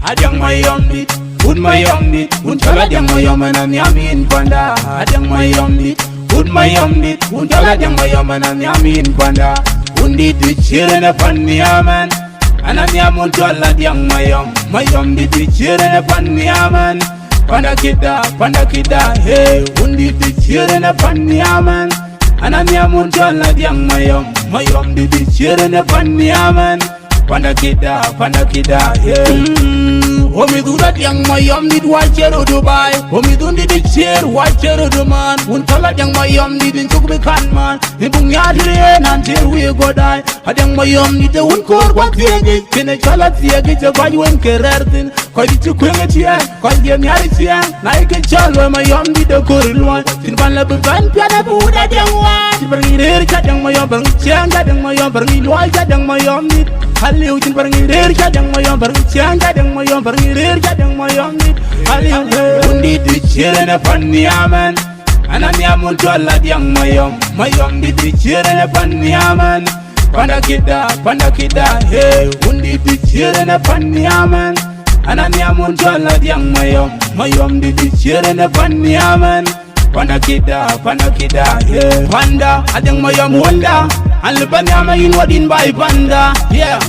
Adang mayom dit, un mayom dit, un chala dang mayom anam yamin panda. Adang mayom dit, un mayom dit, un chala dang mayom anam yamin panda. Undi dit chere na panni aman, anam yamun chala dang mayom dit chere na panni aman. Panda kita, hey. Undi dit chere na panni aman, anam yamun chala dang mayom dit chere na panni aman. Panda kita, yeah. Omi do that young mayom did watch it or Dubai. Omi do the chair, watch it or the man. Untala young mayom did in Chukbe Khan man. In Bungyadri until we go die. A young mayom did the uncore what the egg. Can a chalat the egg to buy you and Kerartin. Call it to Quingetia, call the American. Like a child where mayom did the Korean one. In Banlaban Piana Buddha young one. Bring it here, young mayom, bring Chiang, young mayom, bring it, young mayom did. Haliu jin bring it here, young mayom, bring Chiang, young mayom, bring Jadang mayom dit, haliu undi dit chere na panni aman, anam yamun chala dang mayom dit chere na panni aman. Panda kita, hey, undi dit chere na panni aman, anam yamun chala dang mayom dit chere na panni aman. Panda kita, yeah. Panda adang mayom wanda, alban yama in wadin by panda, yeah.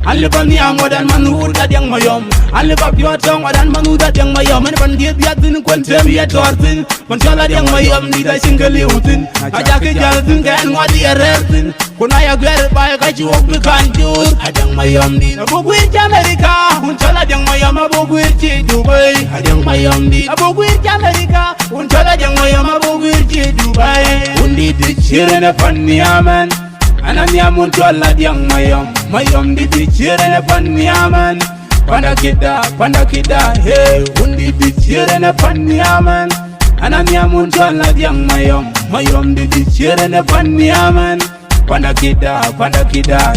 Alibani amodan manu da yang mayom, alibab yo tong wadan manu da yang mayom, and ban dia biatin kwantem ya tortin, panchala yang mayom di da single utin, ajake jaltin kan wadi erertin, kunaya gwer ba ka ji wok kan jur, adang mayom di abogwir America, panchala yang mayom abogwir ci Dubai, adang mayom di abogwir America, panchala yang mayom abogwir ci Dubai, undi di chere na panni aman. Anam yamun chala dang mayom dit chere na panni aman. Panda kita, hey. Undi dit chere na panni aman. Anam yamun chala dang mayom dit chere na panni aman. Panda kita,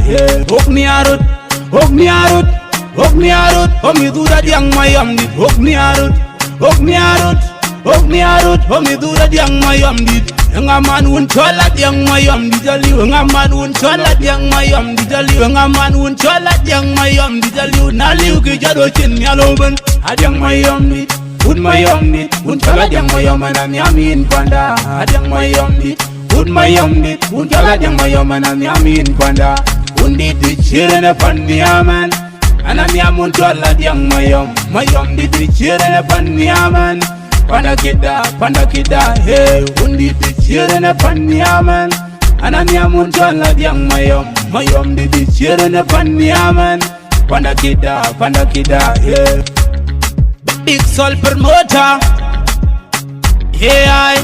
hey. Hok ni arut, homi dura dang mayom dit. Hok ni arut, homi dura dang mayom dit. Ngaman un cholat yang mayom dijali, ngaman un cholat yang mayom dijali, ngaman un cholat yang mayom dijali. Naliu ke jado chin yaloben, adang mayom dit, un cholat yang mayom anam yamin panda. Adang mayom dit, un cholat yang mayom anam yamin panda. Undi dit chere na panni aman, anam yamun cholat yang mayom dit chere na panni aman. Panda kita, hey. Undi dit chere na panni aman, anam yamun chala dang mayom dit chere na panni aman. Panda kita, hey. Big Soul promoter, yeah.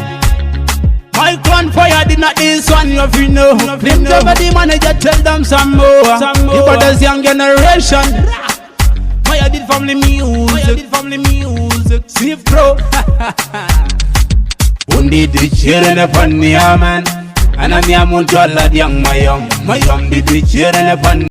My clan fire did not this one, you feel no. Them the manager tell them some more. You got this young generation. My did family music, Steve Pro. Undi dit chere na panni aman, anam yamun chala dang mayom dit chere na panni.